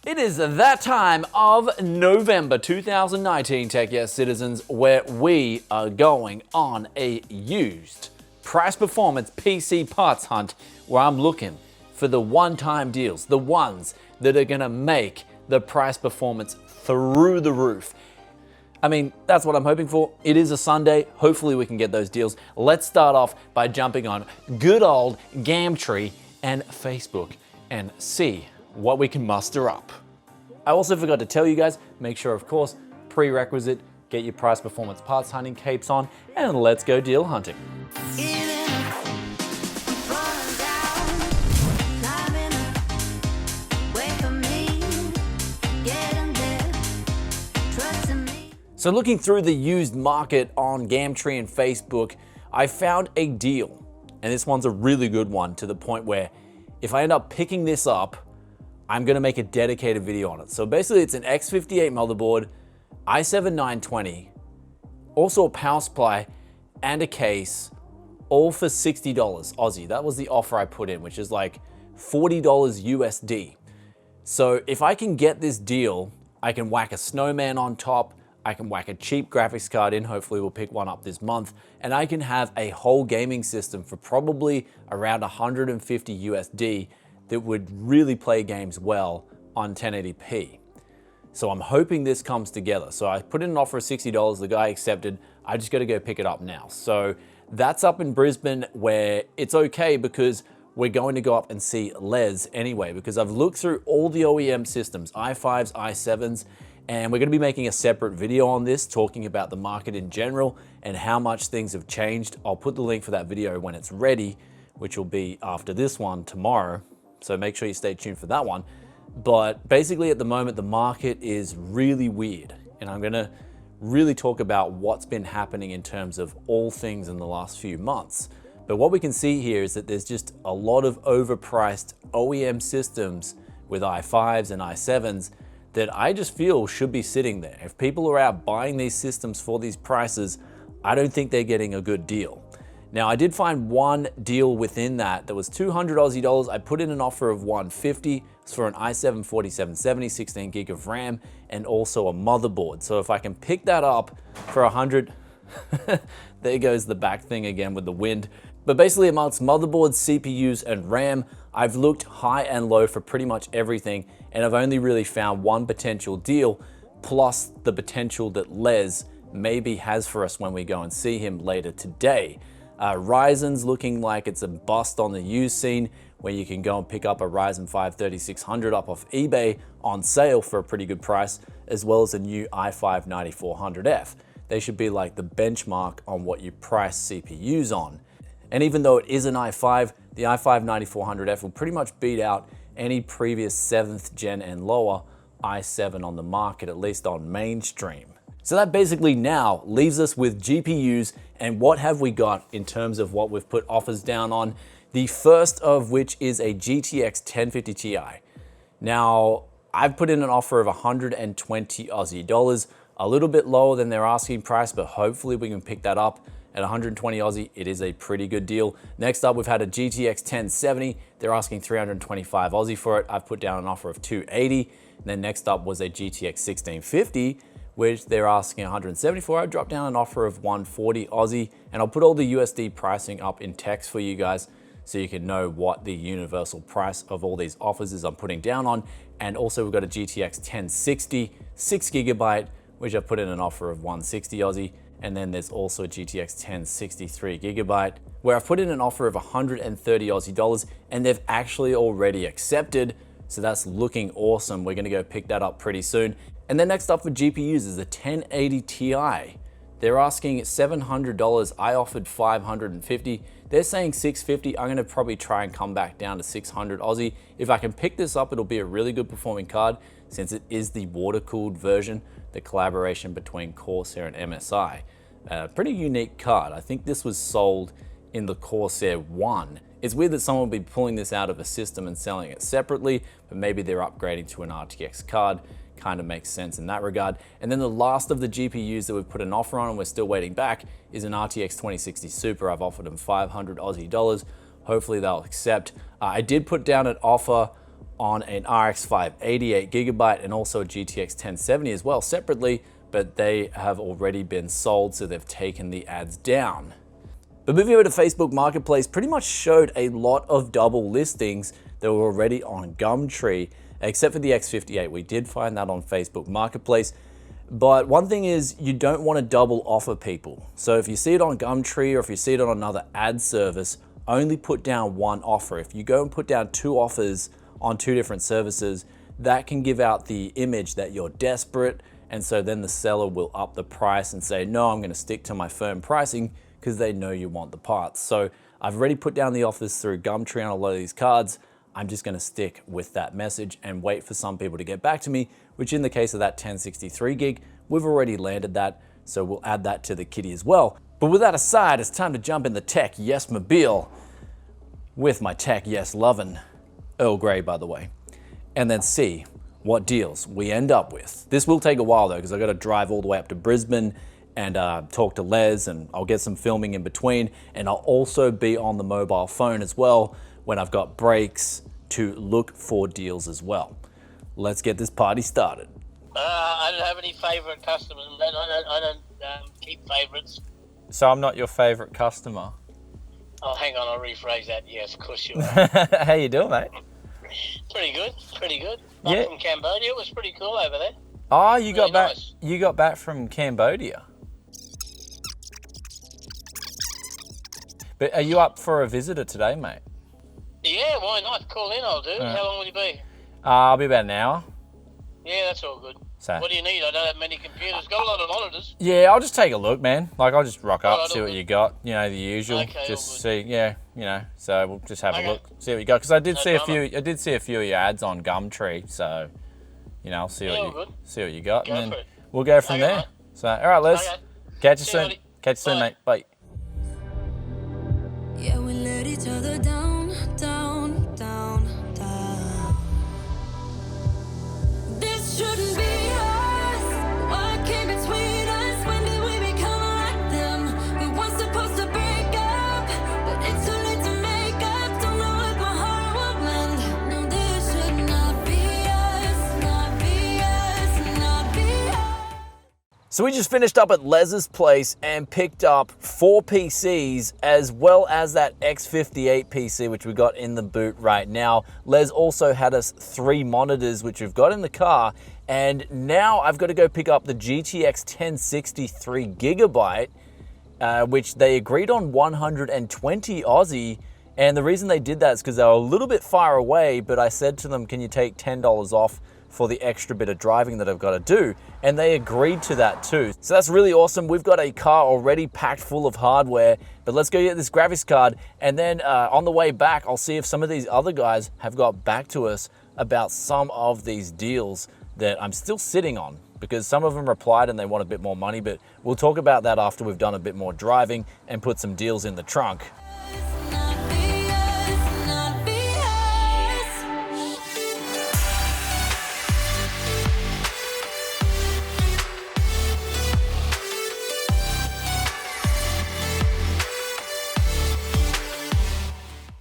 It is that time of November 2019, Tech Yes citizens, where we are going on a used price performance PC parts hunt where I'm looking for the one-time deals, the ones that are gonna make the price performance through the roof. I mean, that's what I'm hoping for. It is a Sunday. Hopefully we can get those deals. Let's start off by jumping on good old Gumtree and Facebook and see what we can muster up. I also forgot to tell you guys, make sure, of course, prerequisite, get your price performance parts hunting capes on, and let's go deal hunting. So looking through the used market on Gumtree and Facebook, I found a deal, and this one's a really good one to the point where if I end up picking this up, I'm gonna make a dedicated video on it. So basically it's an X58 motherboard, i7-920, also a power supply and a case, all for $60 Aussie. That was the offer I put in, which is like $40 USD. So if I can get this deal, I can whack a snowman on top, I can whack a cheap graphics card in, hopefully we'll pick one up this month, and I can have a whole gaming system for probably around 150 USD that would really play games well on 1080p. So I'm hoping this comes together. So I put in an offer of $60, the guy accepted, I just gotta go pick it up now. So that's up in Brisbane where it's okay because we're going to go up and see Les anyway, because I've looked through all the OEM systems, i5s, i7s, and we're gonna be making a separate video on this, talking about the market in general and how much things have changed. I'll put the link for that video when it's ready, which will be after this one tomorrow. So make sure you stay tuned for that one. But basically at the moment, the market is really weird. And I'm gonna really talk about what's been happening in terms of all things in the last few months. But what we can see here is that there's just a lot of overpriced OEM systems with i5s and i7s that I just feel should be sitting there. If people are out buying these systems for these prices, I don't think they're getting a good deal. Now, I did find one deal within that was 200 Aussie dollars. I put in an offer of 150. It's for an i7-4770, 16 gig of RAM, and also a motherboard. So if I can pick that up for 100, there goes the back thing again with the wind. But basically amongst motherboards, CPUs, and RAM, I've looked high and low for pretty much everything, and I've only really found one potential deal, plus the potential that Les maybe has for us when we go and see him later today. Ryzen's looking like it's a bust on the used scene, where you can go and pick up a Ryzen 5 3600 up off eBay on sale for a pretty good price, as well as a new i5 9400F. They should be like the benchmark on what you price CPUs on. And even though it is an i5, the i5 9400F will pretty much beat out any previous 7th gen and lower i7 on the market, at least on mainstream. So that basically now leaves us with GPUs, and what have we got in terms of what we've put offers down on? The first of which is a GTX 1050 Ti. Now, I've put in an offer of 120 Aussie dollars, a little bit lower than their asking price, but hopefully we can pick that up. At 120 Aussie, it is a pretty good deal. Next up, we've had a GTX 1070. They're asking 325 Aussie for it. I've put down an offer of 280. And then next up was a GTX 1650, which they're asking 174. I dropped down an offer of 140 Aussie, and I'll put all the USD pricing up in text for you guys so you can know what the universal price of all these offers is I'm putting down on. And also we've got a GTX 1060, 6GB, which I've put in an offer of 160 Aussie. And then there's also a GTX 1063GB, where I've put in an offer of 130 Aussie dollars, and they've actually already accepted. So that's looking awesome. We're gonna go pick that up pretty soon. And then next up for GPUs is the 1080 Ti. They're asking $700. I offered 550. They're saying 650. I'm gonna probably try and come back down to 600 Aussie. If I can pick this up, it'll be a really good performing card since it is the water-cooled version, the collaboration between Corsair and MSI. Pretty unique card. I think this was sold in the Corsair 1. It's weird that someone would be pulling this out of a system and selling it separately, but maybe they're upgrading to an RTX card. Kind of makes sense in that regard. And then the last of the GPUs that we've put an offer on and we're still waiting back is an RTX 2060 Super. I've offered them 500 Aussie dollars. Hopefully they'll accept. I did put down an offer on an RX 5 88GB and also a GTX 1070 as well separately, but they have already been sold, so they've taken the ads down. But moving over to Facebook Marketplace pretty much showed a lot of double listings that were already on Gumtree, except for the X58. We did find that on Facebook Marketplace. But one thing is, you don't want to double offer people. So if you see it on Gumtree or if you see it on another ad service, only put down one offer. If you go and put down two offers on two different services, that can give out the image that you're desperate, and so then the seller will up the price and say, no, I'm going to stick to my firm pricing, because they know you want the parts. So I've already put down the offers through Gumtree on a lot of these cards. I'm just going to stick with that message and wait for some people to get back to me, which in the case of that 1063 gig, we've already landed that, so we'll add that to the kitty as well. But with that aside, it's time to jump in the Tech Yes Mobile with my Tech Yes lovin', Earl Grey by the way, and then see what deals we end up with. This will take a while though, because I've got to drive all the way up to Brisbane and talk to Les, and I'll get some filming in between, and I'll also be on the mobile phone as well when I've got breaks to look for deals as well. Let's get this party started. I don't have any favourite customers. I don't keep favourites. So I'm not your favourite customer? Oh, hang on, I'll rephrase that. Yes, of course you are. How you doing, mate? Pretty good, pretty good. Yeah. I'm from Cambodia. It was pretty cool over there. Oh, you got Really back. nice. You got back from Cambodia. But are you up for a visitor today, mate? Yeah, why not? Call in, I'll do. Alright. How long will you be? I'll be about an hour. Yeah, that's all good. So. What do you need? I don't have many computers. Got a lot of monitors. Yeah, I'll just take a look, man. Like, I'll just rock up, Alright, see all what good. you got. You know, the usual. Okay, just all see, yeah, you know. So we'll just have Okay. a look, see what you got. Because I did No see drama. I did see a few of your ads on Gumtree. So, you know, I'll see Yeah, all what good. see what you got, Go and for then it. we'll go from Okay, there. mate. So, all right, Les. Okay. Catch you See you, soon. buddy. Catch you soon, Bye. mate. Bye. Yeah, we let each other down, down, down, down. This shouldn't be us. What came between us? When did we become like them? We weren't supposed to break up, but it's too late to make up. Don't know what my heart will mend. No, this should not be us, not be us, not be us. So we just finished up at Les's place and picked up 4 PCs as well as that X58 PC, which we got in the boot right now. Les also had us 3 monitors, which we've got in the car. And now I've got to go pick up the GTX 1063 gigabyte, which they agreed on 120 Aussie. And the reason they did that is because they were a little bit far away, but I said to them, can you take $10 off for the extra bit of driving that I've got to do? And they agreed to that too. So that's really awesome. We've got a car already packed full of hardware, but let's go get this graphics card. And then on the way back, I'll see if some of these other guys have got back to us about some of these deals that I'm still sitting on, because some of them replied and they want a bit more money, but we'll talk about that after we've done a bit more driving and put some deals in the trunk. Not be us, not be us.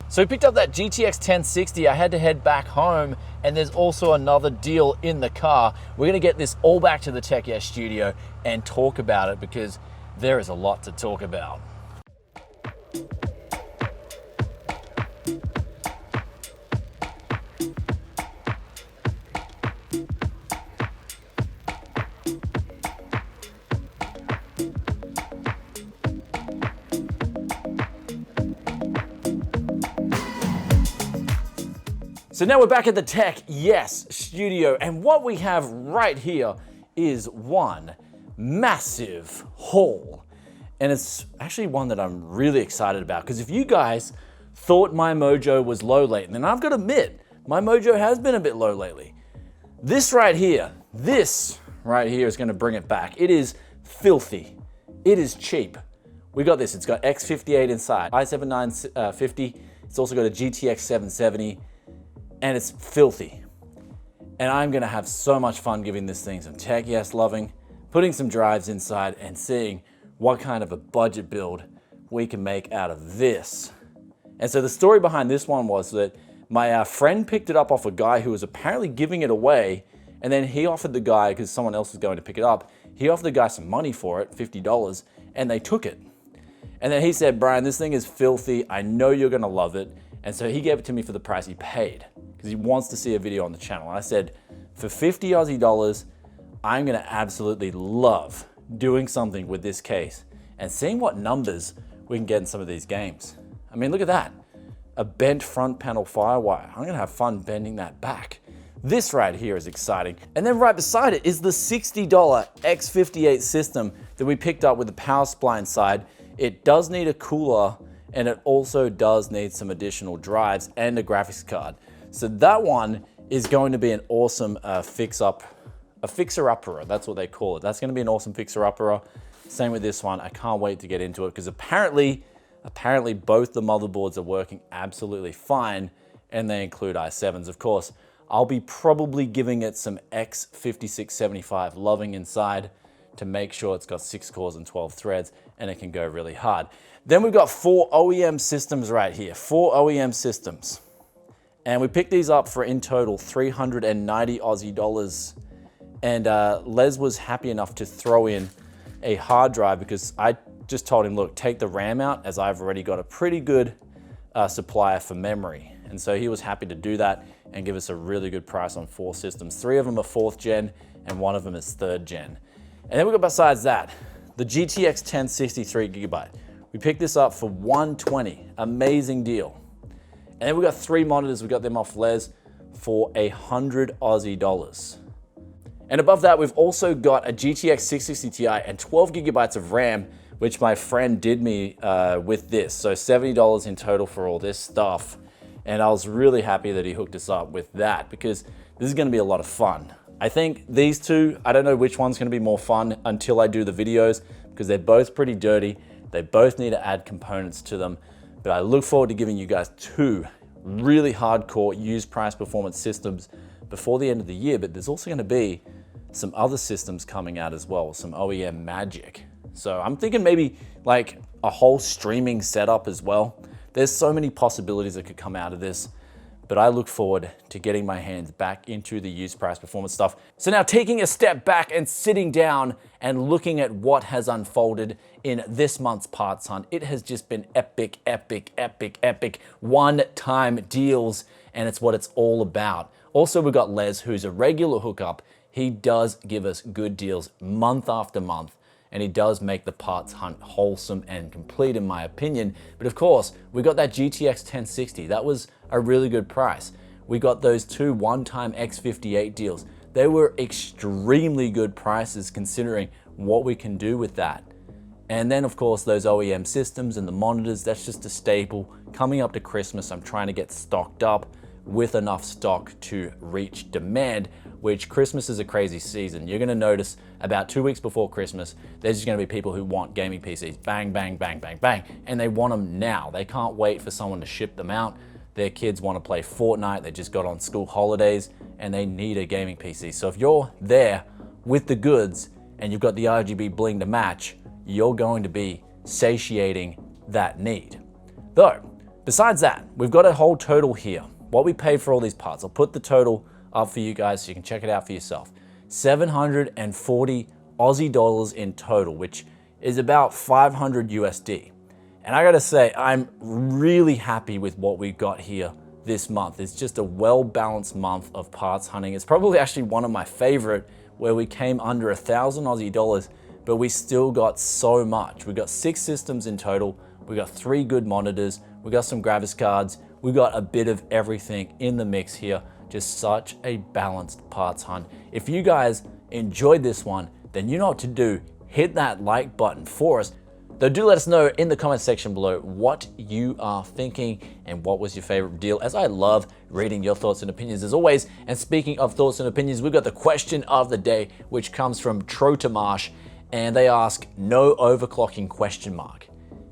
So we picked up that GTX 1060. I had to head back home, and there's also another deal in the car. We're gonna get this all back to the Tech Yes studio and talk about it, because there is a lot to talk about. So now we're back at the Tech Yes studio, and what we have right here is one massive haul. And it's actually one that I'm really excited about, because if you guys thought my mojo was low lately, and I've got to admit, my mojo has been a bit low lately. This right here is gonna bring it back. It is filthy. It is cheap. We got this, it's got X58 inside, i7 950, it's also got a GTX 770, and it's filthy. And I'm gonna have so much fun giving this thing some Tech Yes loving, putting some drives inside, and seeing what kind of a budget build we can make out of this. And so the story behind this one was that My friend picked it up off a guy who was apparently giving it away, and then he offered the guy, because someone else was going to pick it up, he offered the guy some money for it, $50, and they took it. And then he said, Brian, this thing is filthy. I know you're gonna love it. And so he gave it to me for the price he paid, because he wants to see a video on the channel. And I said, for 50 Aussie dollars, I'm gonna absolutely love doing something with this case and seeing what numbers we can get in some of these games. I mean, look at that. A bent front panel firewire. I'm gonna have fun bending that back. This right here is exciting. And then right beside it is the $60 X58 system that we picked up with the power supply inside. It does need a cooler, and it also does need some additional drives and a graphics card. So that one is going to be an awesome fixer-upper. That's what they call it. That's gonna be an awesome fixer-upper. Same with this one. I can't wait to get into it, because apparently both the motherboards are working absolutely fine, and they include i7s. Of course, I'll be probably giving it some X5675 loving inside to make sure it's got 6 cores and 12 threads, and it can go really hard. Then we've got 4 OEM systems right here, 4 OEM systems. And we picked these up for in total 390 Aussie dollars. And Les was happy enough to throw in a hard drive, because I just told him, look, take the RAM out, as I've already got a pretty good supplier for memory. And so he was happy to do that and give us a really good price on 4 systems. 3 of them are 4th gen and 1 of them is 3rd gen. And then we got, besides that, the GTX 1063 gigabyte. We picked this up for $120, amazing deal. And then we got 3 monitors, we got them off Les for 100 Aussie dollars. And above that, we've also got a GTX 660 Ti and 12 gigabytes of RAM, which my friend did me with this. So $70 in total for all this stuff. And I was really happy that he hooked us up with that, because this is gonna be a lot of fun. I think these two, I don't know which one's gonna be more fun until I do the videos, because they're both pretty dirty. They both need to add components to them. But I look forward to giving you guys 2 really hardcore used price performance systems before the end of the year. But there's also gonna be some other systems coming out as well, some OEM magic. So I'm thinking maybe like a whole streaming setup as well. There's so many possibilities that could come out of this, but I look forward to getting my hands back into the used price performance stuff. So now, taking a step back and sitting down and looking at what has unfolded in this month's parts hunt, it has just been epic, epic, epic, epic one-time deals, and it's what it's all about. Also, we've got Les, who's a regular hookup. He does give us good deals month after month, and he does make the parts hunt wholesome and complete, in my opinion. But of course, we got that GTX 1060. That was a really good price. We got those 2 one-time X58 deals. They were extremely good prices considering what we can do with that. And then of course, those OEM systems and the monitors, that's just a staple. Coming up to Christmas, I'm trying to get stocked up with enough stock to reach demand, which Christmas is a crazy season. You're gonna notice about 2 weeks before Christmas, there's just gonna be people who want gaming PCs, bang, bang, bang, bang, bang, and they want them now. They can't wait for someone to ship them out. Their kids wanna play Fortnite, they just got on school holidays, and they need a gaming PC. So if you're there with the goods and you've got the RGB bling to match, you're going to be satiating that need. Though, besides that, we've got a whole total here. What we paid for all these parts. I'll put the total up for you guys so you can check it out for yourself. 740 Aussie dollars in total, which is about 500 USD. And I gotta say, I'm really happy with what we got here this month. It's just a well-balanced month of parts hunting. It's probably actually one of my favorite, where we came under 1,000 Aussie dollars, but we still got so much. We got 6 systems in total. We got 3 good monitors. We got some graphics cards. We got a bit of everything in the mix here. Just such a balanced parts hunt. If you guys enjoyed this one, then you know what to do. Hit that like button for us. Though do let us know in the comment section below what you are thinking and what was your favorite deal, as I love reading your thoughts and opinions as always. And speaking of thoughts and opinions, we've got the question of the day, which comes from Trotamash, and they ask, no overclocking question mark.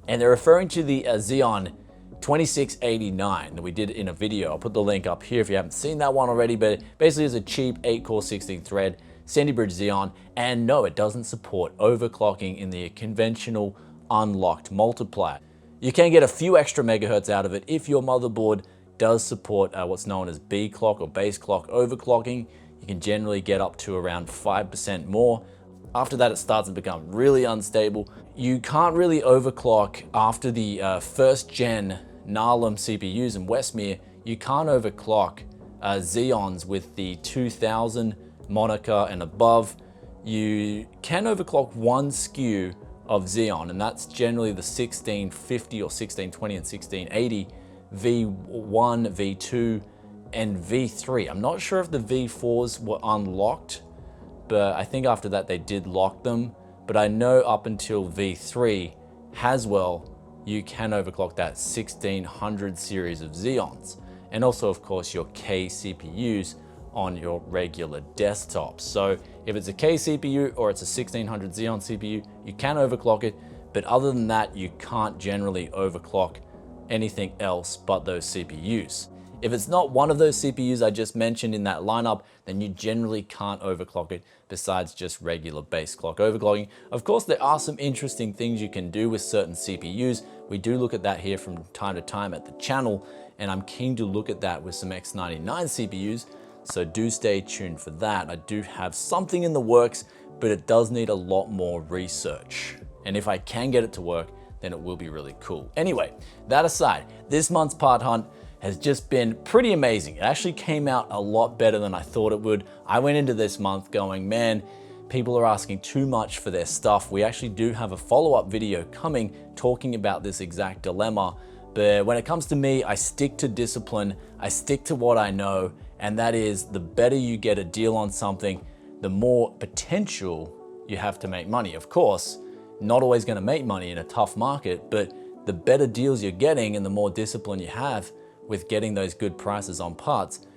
And they're referring to the Xeon 2689 that we did in a video. I'll put the link up here if you haven't seen that one already, but basically it's a cheap 8-core 16-thread Sandy Bridge Xeon, and no, it doesn't support overclocking in the conventional unlocked multiplier. You can get a few extra megahertz out of it if your motherboard does support what's known as B clock or base clock overclocking. You can generally get up to around 5% more. After that, it starts to become really unstable. You can't really overclock after the first gen Narlum CPUs in Westmere. You can't overclock Xeons with the 2000 moniker and above. You can overclock one SKU of Xeon, and that's generally the 1650 or 1620 and 1680 V1, V2, and V3. I'm not sure if the V4s were unlocked, but I think after that they did lock them. But I know up until V3, Haswell, you can overclock that 1600 series of Xeons. And also, of course, your K CPUs on your regular desktops. So if it's a K CPU or it's a 1600 Xeon CPU, you can overclock it. But other than that, you can't generally overclock anything else but those CPUs. If it's not one of those CPUs I just mentioned in that lineup, then you generally can't overclock it besides just regular base clock overclocking. Of course, there are some interesting things you can do with certain CPUs. We do look at that here from time to time at the channel, and I'm keen to look at that with some X99 CPUs, so do stay tuned for that. I do have something in the works, but it does need a lot more research. And if I can get it to work, then it will be really cool. Anyway, that aside, this month's part hunt has just been pretty amazing. It actually came out a lot better than I thought it would. I went into this month going, man, people are asking too much for their stuff. We actually do have a follow-up video coming talking about this exact dilemma. But when it comes to me, I stick to discipline. I stick to what I know, and that is the better you get a deal on something, the more potential you have to make money. Of course, not always gonna make money in a tough market, but the better deals you're getting and the more discipline you have with getting those good prices on parts,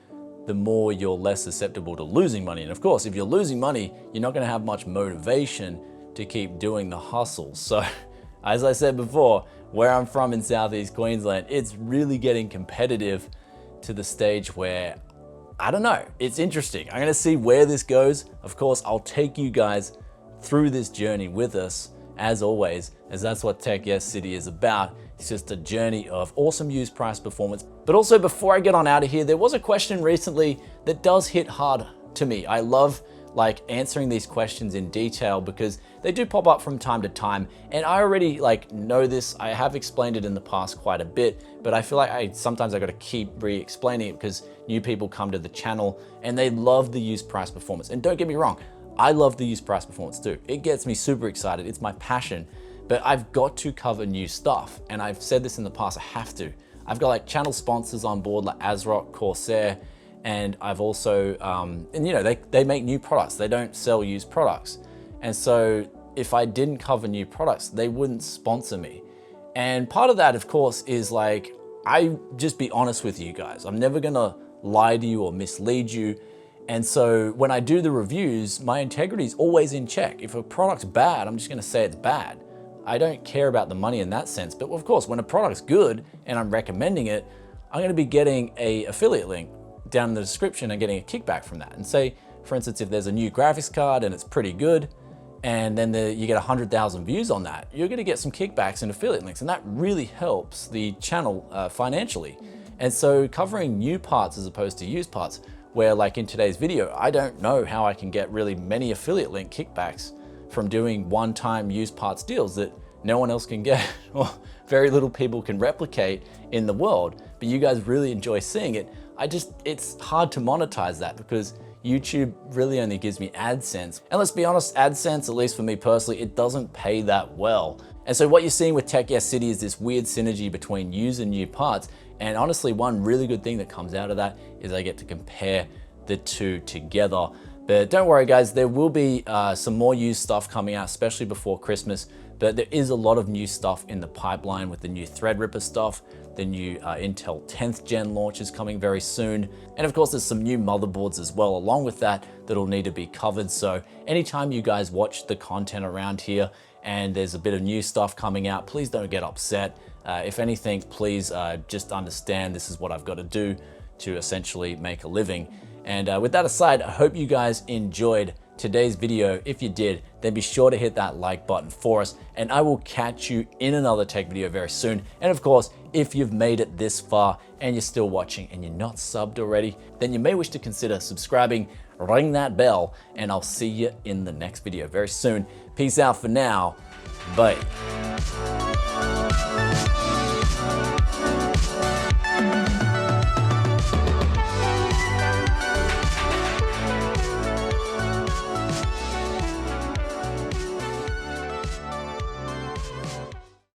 the more you're less susceptible to losing money. And of course, if you're losing money, you're not gonna have much motivation to keep doing the hustle. So as I said before, where I'm from in Southeast Queensland, it's really getting competitive to the stage where, I don't know, it's interesting. I'm gonna see where this goes. Of course, I'll take you guys through this journey with us, as always, as that's what Tech Yes City is about. It's just a journey of awesome used price performance. But also, before I get on out of here, there was a question recently that does hit hard to me. I love answering these questions in detail because they do pop up from time to time, and I already know this. I have explained it in the past quite a bit, but I feel like sometimes I got to keep re-explaining it because new people come to the channel and they love the used price performance. And don't get me wrong, I love the used price performance too. It gets me super excited. It's my passion. But I've got to cover new stuff, and I've said this in the past, I have to. I've got channel sponsors on board like ASRock, Corsair, and I've also, and you know, they make new products. They don't sell used products. And so if I didn't cover new products, they wouldn't sponsor me. And part of that, of course, is I just be honest with you guys. I'm never gonna lie to you or mislead you. And so when I do the reviews, my integrity is always in check. If a product's bad, I'm just gonna say it's bad. I don't care about the money in that sense, but of course, when a product's good and I'm recommending it, I'm gonna be getting an affiliate link down in the description and getting a kickback from that. And say, for instance, if there's a new graphics card and it's pretty good, and then you get 100,000 views on that, you're gonna get some kickbacks and affiliate links, and that really helps the channel financially. And so covering new parts as opposed to used parts, where in today's video, I don't know how I can get really many affiliate link kickbacks from doing one-time used parts deals that no one else can get or very little people can replicate in the world, but you guys really enjoy seeing it. It's hard to monetize that because YouTube really only gives me AdSense. And let's be honest, AdSense, at least for me personally, it doesn't pay that well. And so what you're seeing with Tech Yes City is this weird synergy between used and new parts. And honestly, one really good thing that comes out of that is I get to compare the two together. But don't worry guys, there will be some more used stuff coming out, especially before Christmas. But there is a lot of new stuff in the pipeline with the new Threadripper stuff, the new Intel 10th gen launch is coming very soon. And of course, there's some new motherboards as well along with that that'll need to be covered. So anytime you guys watch the content around here and there's a bit of new stuff coming out, please don't get upset. If anything, please just understand this is what I've got to do to essentially make a living. And with that aside, I hope you guys enjoyed today's video. If you did, then be sure to hit that like button for us, and I will catch you in another tech video very soon. And of course, if you've made it this far and you're still watching and you're not subbed already, then you may wish to consider subscribing, ring that bell, and I'll see you in the next video very soon. Peace out for now. Bye.